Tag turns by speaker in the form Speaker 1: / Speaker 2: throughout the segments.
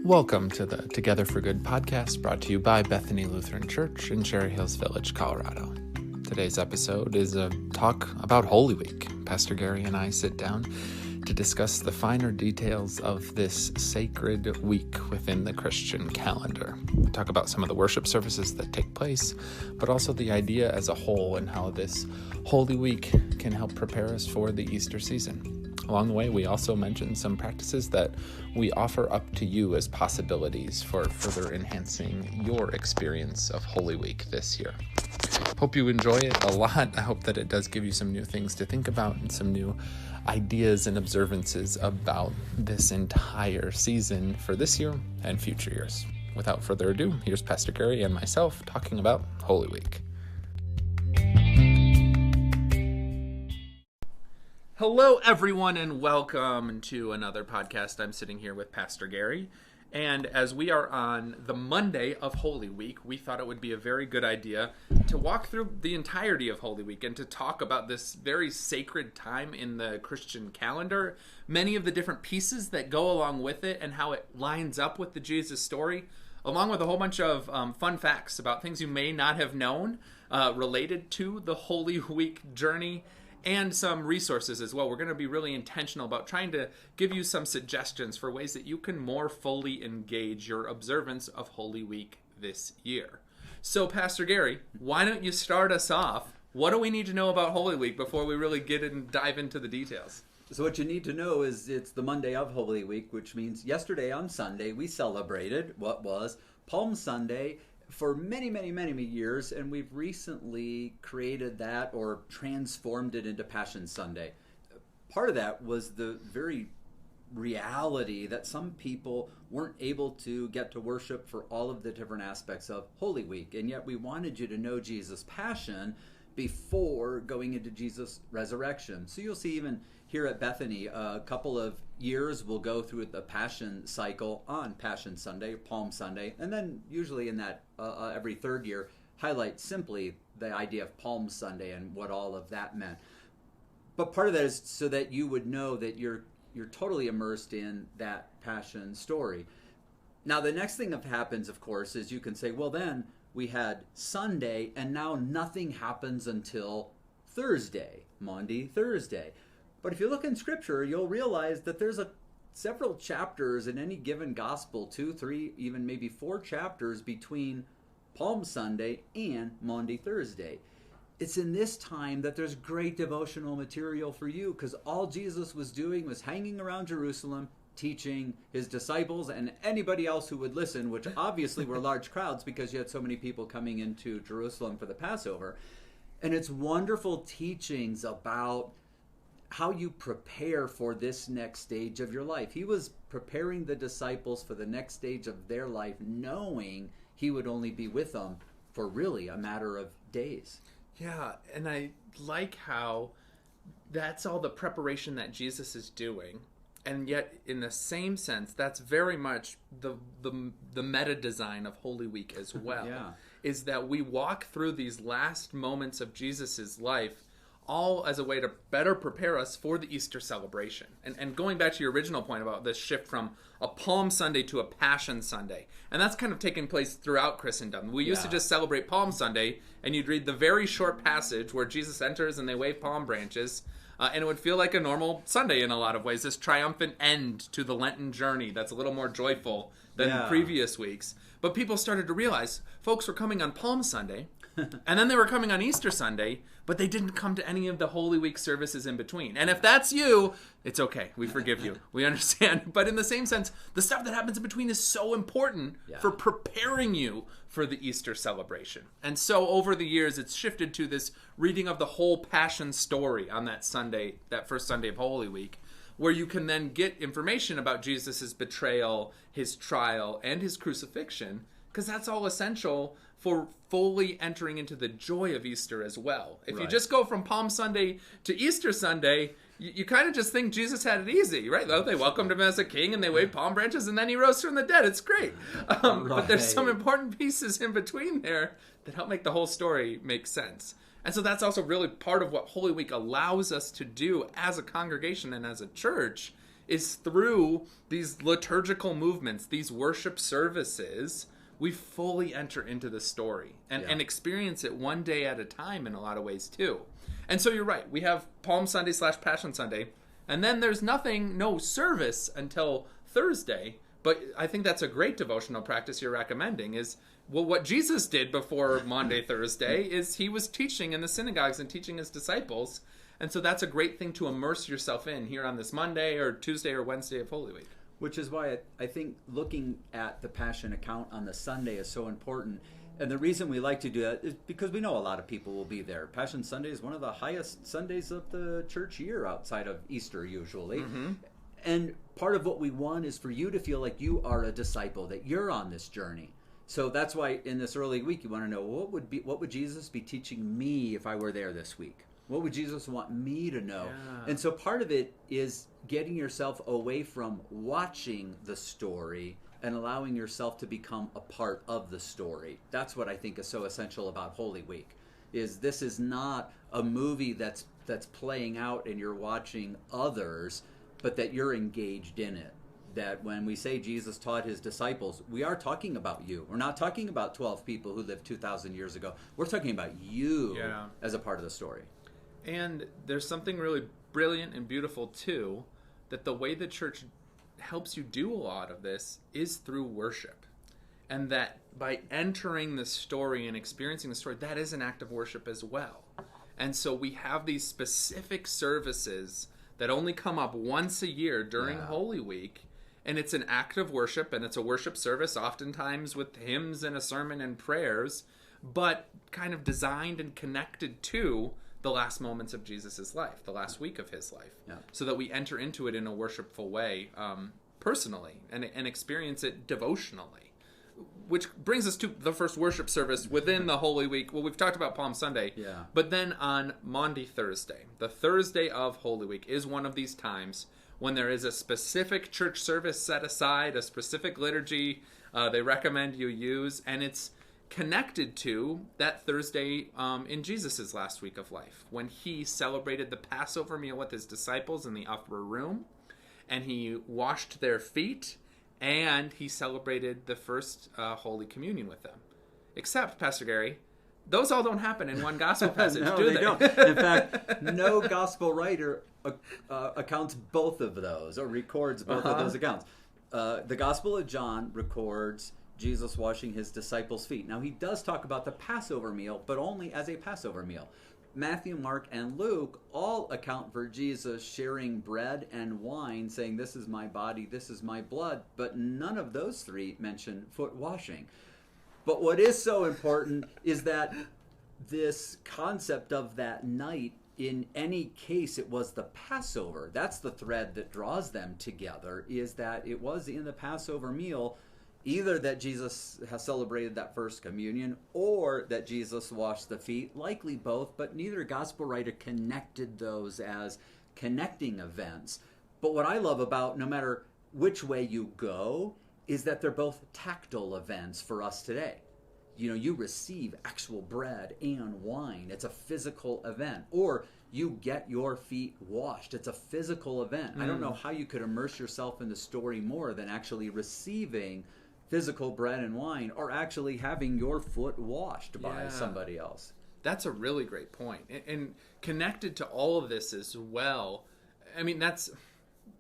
Speaker 1: Welcome to the Together for Good podcast, brought to you by Bethany Lutheran Church in Cherry Hills Village, Colorado. Today's episode is a talk about Holy Week. Pastor Gary and I sit down to discuss the finer details of this sacred week within the Christian calendar. We talk about some of the worship services that take place, but also the idea as a whole and how this Holy Week can help prepare us for the Easter season. Along the way, we also mention some practices that we offer up to you as possibilities for further enhancing your experience of Holy Week this year. Hope you enjoy it a lot. I hope that it does give you some new things to think about and some new ideas and observances about this entire season for this year and future years. Without further ado, here's Pastor Gary and myself talking about Holy Week. Hello, everyone, and welcome to another podcast. I'm sitting here with Pastor Gary, and as we are on the Monday of Holy Week, we thought it would be a very good idea to walk through the entirety of Holy Week and to talk about this very sacred time in the Christian calendar, many of the different pieces that go along with it and how it lines up with the Jesus story, along with a whole bunch of fun facts about things you may not have known related to the Holy Week journey, and some resources as well. We're going to be really intentional about trying to give you some suggestions for ways that you can more fully engage your observance of Holy Week this year. So, Pastor Gary, why don't you start us off? What do we need to know about Holy Week before we really get in and dive into the details?
Speaker 2: So what you need to know is it's the Monday of Holy Week, which means yesterday on Sunday we celebrated what was Palm Sunday for many, many, many years, and we've recently created that or transformed it into Passion Sunday. Part of that was the very reality that some people weren't able to get to worship for all of the different aspects of Holy Week, and yet we wanted you to know Jesus' passion before going into Jesus' resurrection. So you'll see even here at Bethany, a couple of years we'll go through the Passion cycle on Passion Sunday, Palm Sunday, and then usually in that every third year highlight simply the idea of Palm Sunday and what all of that meant. But part of that is so that you would know that you're totally immersed in that Passion story. Now the next thing that happens, of course, is you can say, well then, we had Sunday, and now nothing happens until Thursday, Maundy Thursday. But if you look in Scripture, you'll realize that there's several chapters in any given gospel, 2, 3, even maybe 4 chapters between Palm Sunday and Maundy Thursday. It's in this time that there's great devotional material for you, because all Jesus was doing was hanging around Jerusalem, teaching his disciples and anybody else who would listen, which obviously were large crowds because you had so many people coming into Jerusalem for the Passover. And it's wonderful teachings about how you prepare for this next stage of your life. He was preparing the disciples for the next stage of their life, knowing he would only be with them for really a matter of days.
Speaker 1: Yeah, and I like how that's all the preparation that Jesus is doing. And yet, in the same sense, that's very much the meta design of Holy Week as well.
Speaker 2: Yeah.
Speaker 1: Is that we walk through these last moments of Jesus' life all as a way to better prepare us for the Easter celebration. And going back to your original point about this shift from a Palm Sunday to a Passion Sunday. And that's kind of taken place throughout Christendom. We used to just celebrate Palm Sunday, and you'd read the very short passage where Jesus enters and they wave palm branches. And it would feel like a normal Sunday in a lot of ways, this triumphant end to the Lenten journey that's a little more joyful than previous weeks. But people started to realize folks were coming on Palm Sunday, and then they were coming on Easter Sunday, but they didn't come to any of the Holy Week services in between. And if that's you, it's okay. We forgive you. We understand. But in the same sense, the stuff that happens in between is so important for preparing you for the Easter celebration. And so over the years, it's shifted to this reading of the whole Passion story on that Sunday, that first Sunday of Holy Week, where you can then get information about Jesus' betrayal, his trial, and his crucifixion, because that's all essential for fully entering into the joy of Easter as well. If you just go from Palm Sunday to Easter Sunday, you kind of just think Jesus had it easy, right? They welcomed him as a king and they waved palm branches and then he rose from the dead. It's great. But there's some important pieces in between there that help make the whole story make sense. And so that's also really part of what Holy Week allows us to do as a congregation and as a church, is through these liturgical movements, these worship services, we fully enter into the story and experience it one day at a time in a lot of ways too. And so you're right. We have Palm Sunday / Passion Sunday, and then there's no service until Thursday. But I think that's a great devotional practice you're recommending is, well, what Jesus did before Maundy, Thursday is he was teaching in the synagogues and teaching his disciples. And so that's a great thing to immerse yourself in here on this Monday or Tuesday or Wednesday of Holy Week.
Speaker 2: Which is why I think looking at the Passion account on the Sunday is so important. And the reason we like to do that is because we know a lot of people will be there. Passion Sunday is one of the highest Sundays of the church year outside of Easter usually. Mm-hmm. And part of what we want is for you to feel like you are a disciple, that you're on this journey. So that's why in this early week you want to know what would Jesus be teaching me if I were there this week? What would Jesus want me to know? Yeah. And so part of it is getting yourself away from watching the story and allowing yourself to become a part of the story. That's what I think is so essential about Holy Week. This is not a movie that's playing out and you're watching others, but that you're engaged in it. That when we say Jesus taught his disciples, we are talking about you. We're not talking about 12 people who lived 2,000 years ago. We're talking about you as a part of the story.
Speaker 1: And there's something really brilliant and beautiful, too, that the way the church helps you do a lot of this is through worship. And that by entering the story and experiencing the story, that is an act of worship as well. And so we have these specific services that only come up once a year during Holy Week, and it's an act of worship, and it's a worship service, oftentimes with hymns and a sermon and prayers, but kind of designed and connected to the last moments of Jesus' life, the last week of his life, so that we enter into it in a worshipful way personally and experience it devotionally. Which brings us to the first worship service within the Holy Week. Well, we've talked about Palm Sunday, but then on Maundy Thursday, the Thursday of Holy Week, is one of these times when there is a specific church service set aside, a specific liturgy they recommend you use, and it's connected to that Thursday in Jesus' last week of life, when he celebrated the Passover meal with his disciples in the upper room, and he washed their feet, and he celebrated the first Holy Communion with them. Except, Pastor Gary, those all don't happen in one gospel passage,
Speaker 2: no,
Speaker 1: do
Speaker 2: they don't. In fact, no gospel writer accounts both of those or records both of those accounts. The Gospel of John records Jesus washing his disciples' feet. Now, he does talk about the Passover meal, but only as a Passover meal. Matthew, Mark, and Luke all account for Jesus sharing bread and wine, saying, "This is my body, this is my blood," but none of those three mention foot washing. But what is so important is that this concept of that night, in any case, it was the Passover. That's the thread that draws them together, is that it was in the Passover meal either that Jesus has celebrated that first communion or that Jesus washed the feet, likely both, but neither gospel writer connected those as connecting events. But what I love about no matter which way you go is that they're both tactile events for us today. You know, you receive actual bread and wine. It's a physical event. Or you get your feet washed. It's a physical event. I don't know how you could immerse yourself in the story more than actually receiving physical bread and wine, or actually having your foot washed by somebody else.
Speaker 1: That's a really great point. And connected to all of this as well, I mean,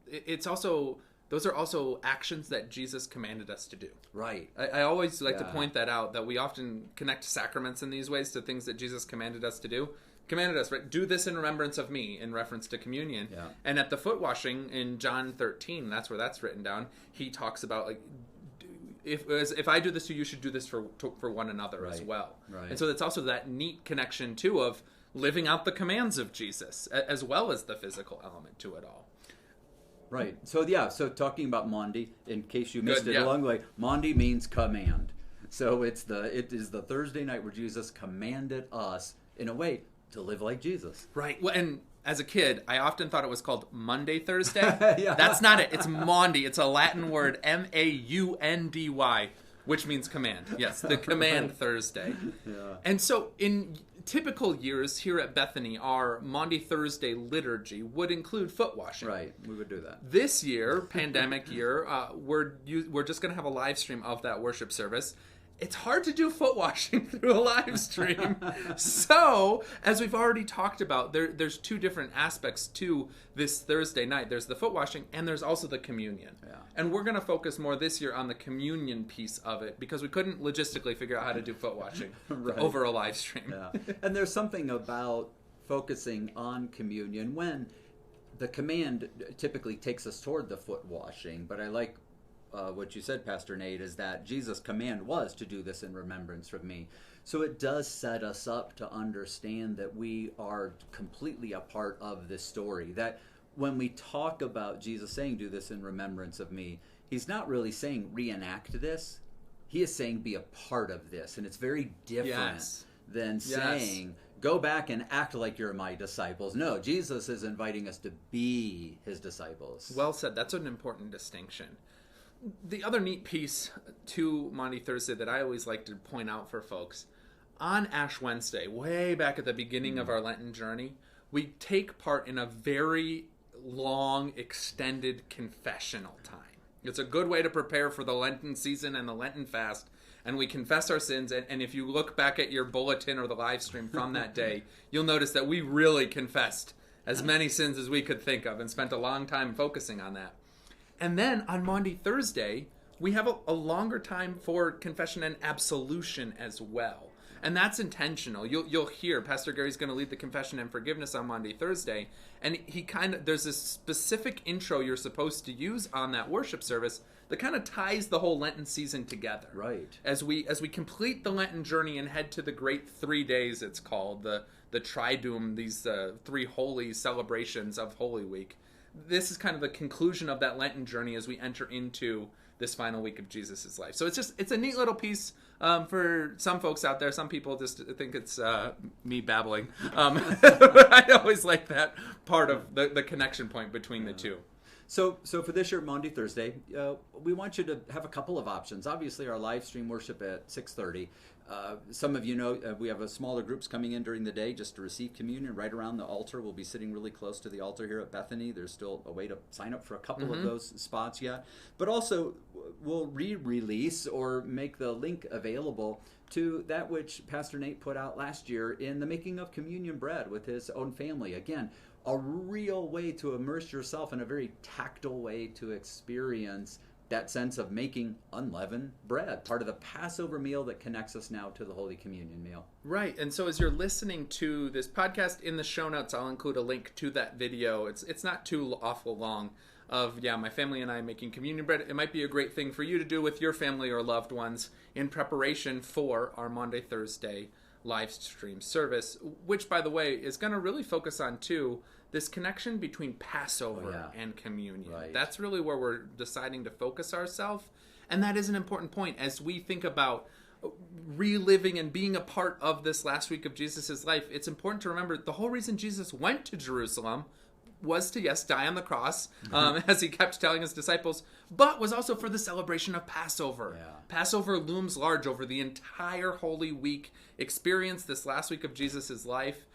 Speaker 1: it's also, those are also actions that Jesus commanded us to do.
Speaker 2: Right.
Speaker 1: I always like to point that out, that we often connect sacraments in these ways to things that Jesus commanded us to do. Commanded us, right? Do this in remembrance of me, in reference to communion. Yeah. And at the foot washing in John 13, that's where that's written down, he talks about, like, if I do this to you, you should do this for one another as well. Right. And so it's also that neat connection, too, of living out the commands of Jesus, as well as the physical element to it all.
Speaker 2: Right. So, so talking about Maundy, in case you missed it along the way, Maundy means command. So it is the Thursday night where Jesus commanded us, in a way, to live like Jesus.
Speaker 1: Right. Well, and as a kid, I often thought it was called Monday Thursday. That's not it. It's Maundy. It's a Latin word, Maundy, which means command. Yes, the command Thursday. Yeah. And so in typical years here at Bethany, our Maundy Thursday liturgy would include foot washing.
Speaker 2: Right, we would do that.
Speaker 1: This year, pandemic year, we're just going to have a live stream of that worship service. It's hard to do foot washing through a live stream. So, as we've already talked about, there's two different aspects to this Thursday night. There's the foot washing, and there's also the communion.
Speaker 2: Yeah.
Speaker 1: And we're going to focus more this year on the communion piece of it, because we couldn't logistically figure out how to do foot washing
Speaker 2: Right.
Speaker 1: over a live stream.
Speaker 2: Yeah. And there's something about focusing on communion when the command typically takes us toward the foot washing. But I like what you said, Pastor Nate, is that Jesus' command was to do this in remembrance of me. So it does set us up to understand that we are completely a part of this story. That when we talk about Jesus saying, do this in remembrance of me, he's not really saying reenact this. He is saying be a part of this. And it's very different than saying, go back and act like you're my disciples. No, Jesus is inviting us to be his disciples.
Speaker 1: Well said. That's an important distinction. The other neat piece to Maundy Thursday that I always like to point out for folks, on Ash Wednesday, way back at the beginning of our Lenten journey, we take part in a very long, extended confessional time. It's a good way to prepare for the Lenten season and the Lenten fast, and we confess our sins. And if you look back at your bulletin or the live stream from that day, you'll notice that we really confessed as many sins as we could think of and spent a long time focusing on that. And then on Maundy Thursday, we have a longer time for confession and absolution as well. And that's intentional. You'll hear Pastor Gary's going to lead the confession and forgiveness on Maundy Thursday. And there's this specific intro you're supposed to use on that worship service that kind of ties the whole Lenten season together.
Speaker 2: Right.
Speaker 1: As we complete the Lenten journey and head to the great 3 days, it's called, the Triduum, these 3 holy celebrations of Holy Week. This is kind of the conclusion of that Lenten journey as we enter into this final week of Jesus' life. So it's a neat little piece for some folks out there. Some people just think it's me babbling. I always like that part of the connection point between the two.
Speaker 2: So for this year, Maundy Thursday, we want you to have a couple of options. Obviously, our live stream worship at 6:30. Some of you know we have smaller groups coming in during the day just to receive communion right around the altar. We'll be sitting really close to the altar here at Bethany. There's still a way to sign up for a couple of those spots yet. But also, we'll re-release or make the link available to that which Pastor Nate put out last year in the making of communion bread with his own family. Again, a real way to immerse yourself in a very tactile way to experience that sense of making unleavened bread, part of the Passover meal that connects us now to the Holy Communion meal.
Speaker 1: Right, and so as you're listening to this podcast, in the show notes, I'll include a link to that video. It's not too awful long of, my family and I making communion bread. It might be a great thing for you to do with your family or loved ones in preparation for our Maundy Thursday live stream service, which, by the way, is going to really focus on, too, this connection between Passover and communion.
Speaker 2: Right.
Speaker 1: That's really where we're deciding to focus ourselves. And that is an important point as we think about reliving and being a part of this last week of Jesus' life. It's important to remember the whole reason Jesus went to Jerusalem was to, die on the cross, as he kept telling his disciples, but was also for the celebration of Passover.
Speaker 2: Yeah.
Speaker 1: Passover looms large over the entire Holy Week experience, this last week of Jesus' life.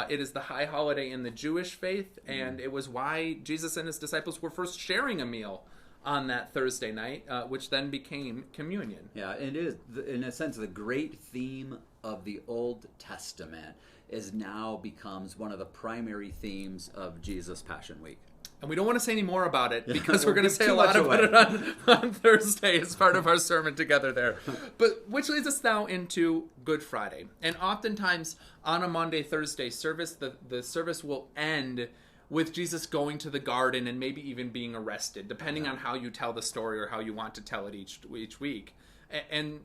Speaker 1: It is the high holiday in the Jewish faith, and it was why Jesus and his disciples were first sharing a meal on that Thursday night, which then became communion.
Speaker 2: Yeah, and it is, in a sense, the great theme of the Old Testament is now becomes one of the primary themes of Jesus' Passion Week.
Speaker 1: And we don't want to say any more about it because we're going to say
Speaker 2: too
Speaker 1: a lot
Speaker 2: much
Speaker 1: about it on Thursday as part of our sermon together there. But which leads us now into Good Friday. And oftentimes on a Maundy Thursday service, the service will end with Jesus going to the garden and maybe even being arrested, depending on how you tell the story or how you want to tell it each week. And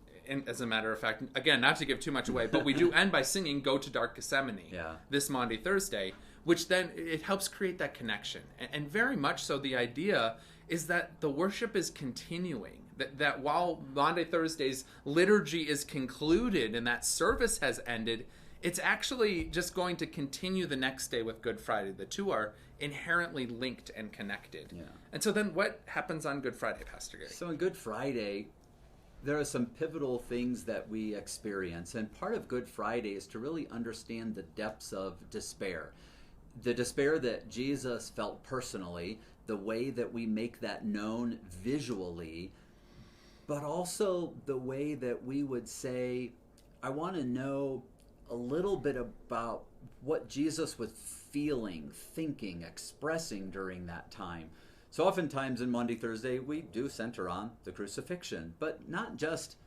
Speaker 1: as a matter of fact, again, not to give too much away, but we do end by singing Go to Dark Gethsemane this Maundy Thursday, which then it helps create that connection. And very much so the idea is that the worship is continuing, that while Maundy Thursday's liturgy is concluded and that service has ended, it's actually just going to continue the next day with Good Friday. The two are inherently linked and connected. Yeah. And so then what happens on Good Friday, Pastor Gary?
Speaker 2: So on Good Friday, there are some pivotal things that we experience, and part of Good Friday is to really understand the depths of despair. The despair that Jesus felt personally, the way that we make that known visually, but also the way that we would say, I want to know a little bit about what Jesus was feeling, thinking, expressing during that time. So oftentimes in Maundy Thursday, we do center on the crucifixion, but not just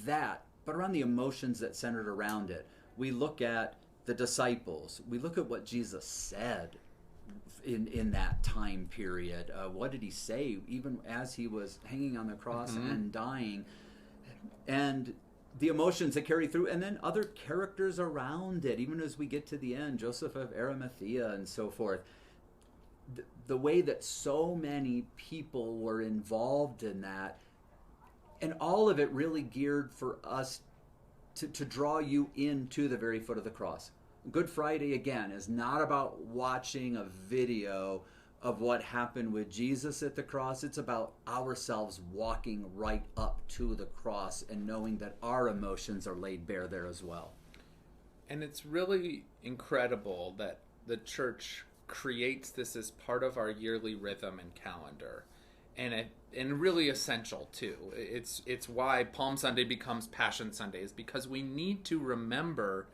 Speaker 2: that, but around the emotions that centered around it. We look at the disciples. We look at what Jesus said in that time period. What did he say even as he was hanging on the cross and dying? And the emotions that carry through, and then other characters around it, even as we get to the end, Joseph of Arimathea and so forth. The way that so many people were involved in that, and all of it really geared for us to draw you into the very foot of the cross. Good Friday, again, is not about watching a video of what happened with Jesus at the cross. It's about ourselves walking right up to the cross and knowing that our emotions are laid bare there as well.
Speaker 1: And it's really incredible that the church creates this as part of our yearly rhythm and calendar. And really essential too. It's why Palm Sunday becomes Passion Sunday, is because we need to remember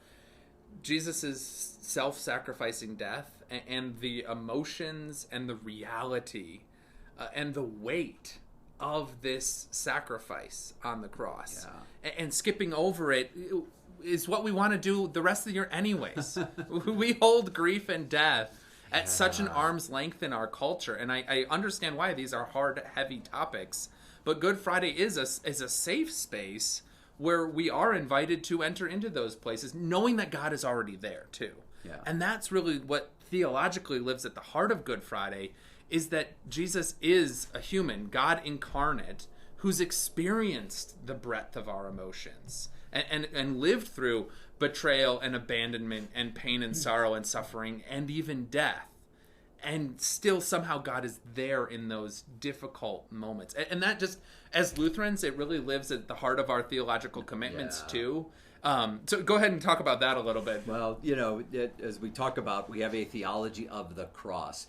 Speaker 1: Jesus' self-sacrificing death and the emotions and the reality and the weight of this sacrifice on the cross. Yeah. And skipping over it is what we want to do the rest of the year anyways. We hold grief and death at such an arm's length in our culture, and I understand why these are hard, heavy topics, but Good Friday is a safe space where we are invited to enter into those places, knowing that God is already there too. Yeah. And that's really what theologically lives at the heart of Good Friday, is that Jesus is a human, God incarnate, who's experienced the breadth of our emotions and lived through betrayal and abandonment and pain and sorrow and suffering and even death. And still somehow God is there in those difficult moments. And that just, as Lutherans, it really lives at the heart of our theological commitments too. So go ahead and talk about that a little bit.
Speaker 2: Well, as we talk about, we have a theology of the cross.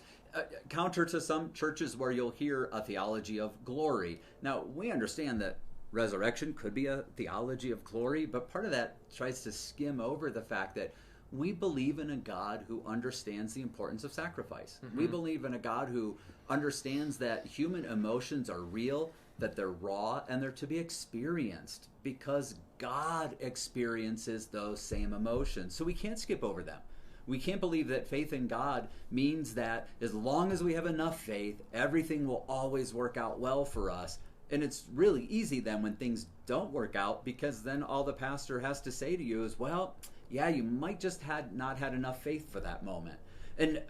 Speaker 2: Counter to some churches where you'll hear a theology of glory. Now, we understand that resurrection could be a theology of glory, but part of that tries to skim over the fact that we believe in a God who understands the importance of sacrifice. Mm-hmm. We believe in a God who understands that human emotions are real, that they're raw, and they're to be experienced because God experiences those same emotions. So we can't skip over them. We can't believe that faith in God means that as long as we have enough faith, everything will always work out well for us. And it's really easy then when things don't work out, because then all the pastor has to say to you is, well, yeah, you might just not had enough faith for that moment. And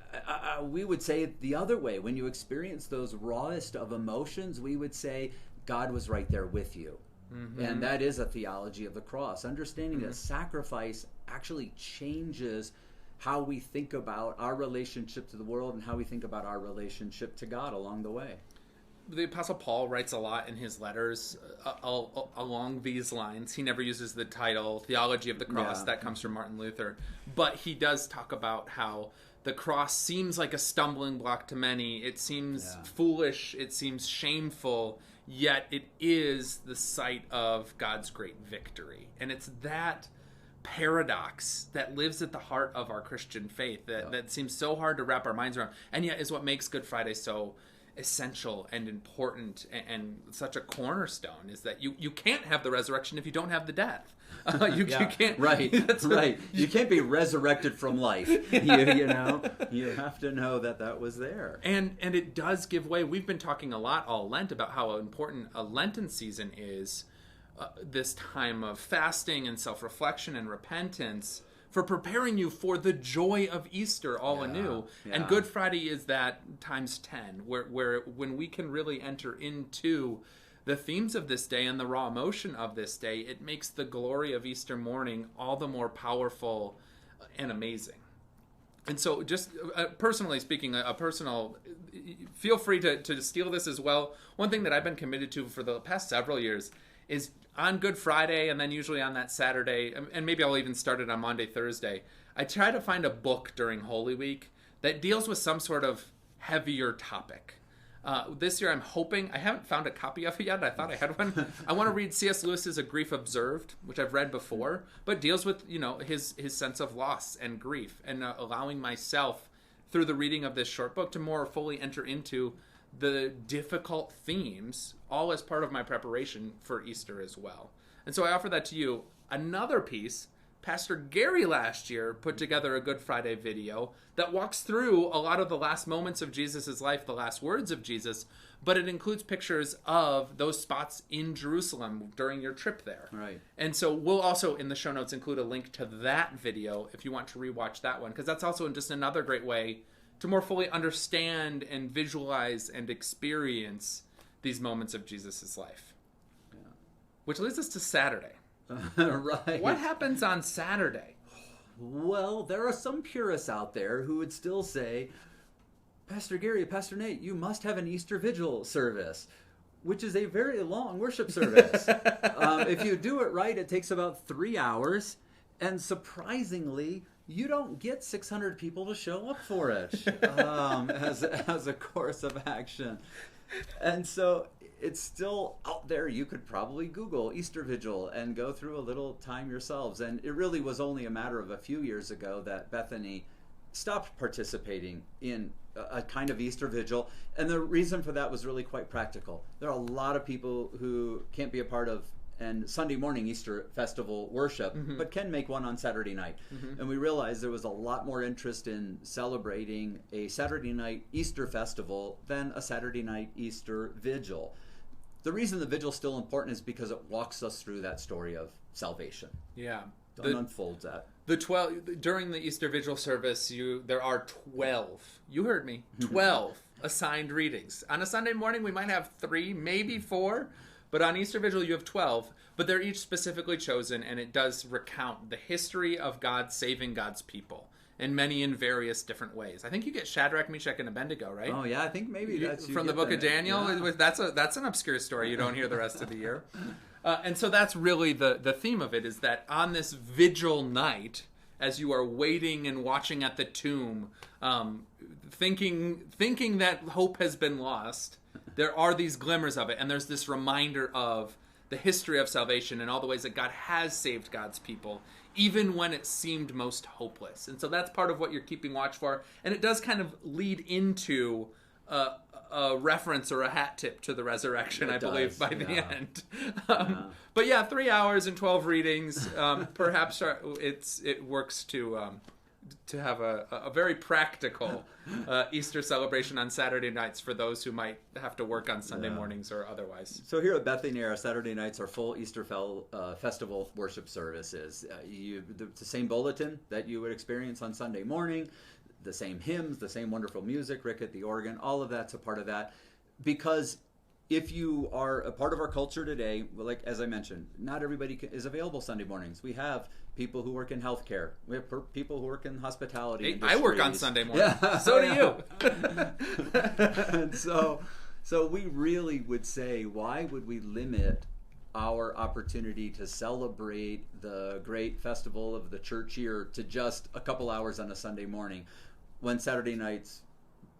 Speaker 2: we would say it the other way. When you experience those rawest of emotions, we would say God was right there with you. Mm-hmm. And that is a theology of the cross. Understanding that sacrifice actually changes how we think about our relationship to the world and how we think about our relationship to God along the way.
Speaker 1: The Apostle Paul writes a lot in his letters along these lines. He never uses the title Theology of the Cross. Yeah. That comes from Martin Luther. But he does talk about how the cross seems like a stumbling block to many. It seems foolish. It seems shameful. Yet it is the site of God's great victory. And it's that paradox that lives at the heart of our Christian faith that seems so hard to wrap our minds around. And yet is what makes Good Friday so essential and important and such a cornerstone, is that you can't have the resurrection if you don't have the death. You can't.
Speaker 2: Right. You can't be resurrected from life. You have to know that was there.
Speaker 1: And it does give way. We've been talking a lot all Lent about how important a Lenten season is, this time of fasting and self-reflection and repentance, for preparing you for the joy of Easter all anew. Yeah. And Good Friday is that times 10, where when we can really enter into the themes of this day and the raw emotion of this day, it makes the glory of Easter morning all the more powerful and amazing. And so just personally speaking, feel free to steal this as well. One thing that I've been committed to for the past several years is on Good Friday, and then usually on that Saturday, and maybe I'll even start it on Monday, Thursday. I try to find a book during Holy Week that deals with some sort of heavier topic. This year I'm hoping, I haven't found a copy of it yet, I thought I had one. I want to read C.S. Lewis's A Grief Observed, which I've read before, but deals with, his sense of loss and grief, and allowing myself, through the reading of this short book, to more fully enter into the difficult themes, all as part of my preparation for Easter as well. And so I offer that to you. Another piece, Pastor Gary last year put together a Good Friday video that walks through a lot of the last moments of Jesus' life, the last words of Jesus, but it includes pictures of those spots in Jerusalem during your trip there.
Speaker 2: Right.
Speaker 1: And so we'll also, in the show notes, include a link to that video if you want to rewatch that one, because that's also just another great way to more fully understand and visualize and experience these moments of Jesus' life.
Speaker 2: Yeah.
Speaker 1: Which leads us to Saturday.
Speaker 2: Right.
Speaker 1: What happens on Saturday?
Speaker 2: Well, there are some purists out there who would still say, Pastor Gary, Pastor Nate, you must have an Easter Vigil service, which is a very long worship service. If you do it right, it takes about 3 hours, and surprisingly, you don't get 600 people to show up for it as a course of action. And so it's still out there. You could probably Google Easter Vigil and go through a little time yourselves. And it really was only a matter of a few years ago that Bethany stopped participating in a kind of Easter Vigil. And the reason for that was really quite practical. There are a lot of people who can't be a part of and Sunday morning Easter festival worship, but can make one on Saturday night. And we realized there was a lot more interest in celebrating a Saturday night Easter festival than a Saturday night Easter vigil. The reason the vigil is still important is because it walks us through that story of salvation.
Speaker 1: Yeah.
Speaker 2: It unfolds that.
Speaker 1: The 12 during the Easter Vigil service, there are 12. You heard me. 12 assigned readings. On a Sunday morning, we might have 3, maybe 4. But on Easter Vigil, you have 12, but they're each specifically chosen, and it does recount the history of God saving God's people, and many in various different ways. I think you get Shadrach, Meshach, and Abednego, right?
Speaker 2: Oh, yeah, I think maybe that's...
Speaker 1: From the book of Daniel. Yeah. That's an obscure story you don't hear the rest of the year. And so that's really the theme of it, is that on this vigil night, as you are waiting and watching at the tomb, thinking that hope has been lost, there are these glimmers of it, and there's this reminder of the history of salvation and all the ways that God has saved God's people, even when it seemed most hopeless. And so that's part of what you're keeping watch for, and it does kind of lead into a reference or a hat tip to the resurrection, I believe, by the end. But yeah, 3 hours and 12 readings. Perhaps it works to have a very practical Easter celebration on Saturday nights for those who might have to work on Sunday mornings or otherwise.
Speaker 2: So here at Bethany, our Saturday nights are full Easter festival worship services. The same bulletin that you would experience on Sunday morning, the same hymns, the same wonderful music, Rick at the organ, all of that's a part of that. Because if you are a part of our culture today, like as I mentioned, not everybody is available Sunday mornings. We have people who work in healthcare. We have people who work in hospitality industries.
Speaker 1: I work on Sunday morning. Yeah. So do you.
Speaker 2: And so we really would say, why would we limit our opportunity to celebrate the great festival of the church year to just a couple hours on a Sunday morning, when Saturday night's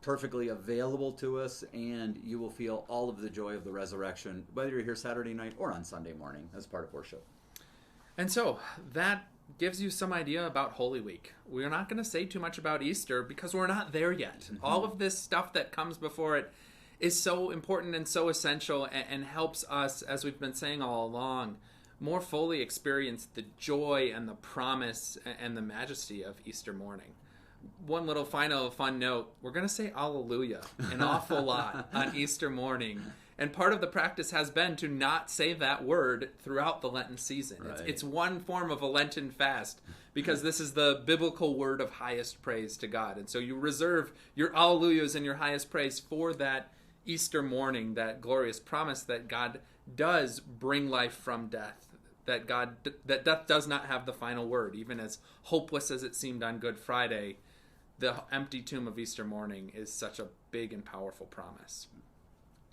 Speaker 2: perfectly available to us, and you will feel all of the joy of the resurrection, whether you're here Saturday night or on Sunday morning as part of worship.
Speaker 1: And so that gives you some idea about Holy Week. We're not going to say too much about Easter because we're not there yet. All of this stuff that comes before it is so important and so essential, and helps us, as we've been saying all along, more fully experience the joy and the promise and the majesty of Easter morning. One little final fun note, we're going to say Alleluia an awful lot on Easter morning. And part of the practice has been to not say that word throughout the Lenten season. Right. It's one form of a Lenten fast, because this is the biblical word of highest praise to God. And so you reserve your Alleluias and your highest praise for that Easter morning, that glorious promise that God does bring life from death, that death does not have the final word. Even as hopeless as it seemed on Good Friday, the empty tomb of Easter morning is such a big and powerful promise.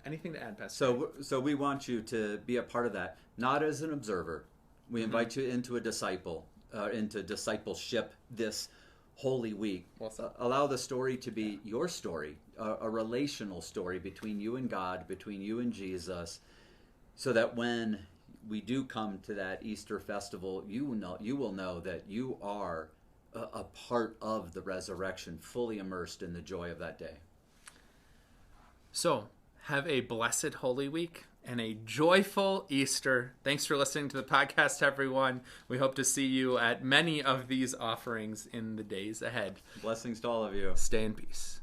Speaker 1: Anything to add, Pastor?
Speaker 2: So we want you to be a part of that, not as an observer. We invite you into into discipleship this Holy Week.
Speaker 1: Well,
Speaker 2: allow the story to be your story, a relational story between you and God, between you and Jesus, so that when we do come to that Easter festival, you will know that you are a part of the resurrection, fully immersed in the joy of that day.
Speaker 1: So, have a blessed Holy Week and a joyful Easter. Thanks for listening to the podcast, everyone. We hope to see you at many of these offerings in the days ahead.
Speaker 2: Blessings to all of you.
Speaker 1: Stay in peace.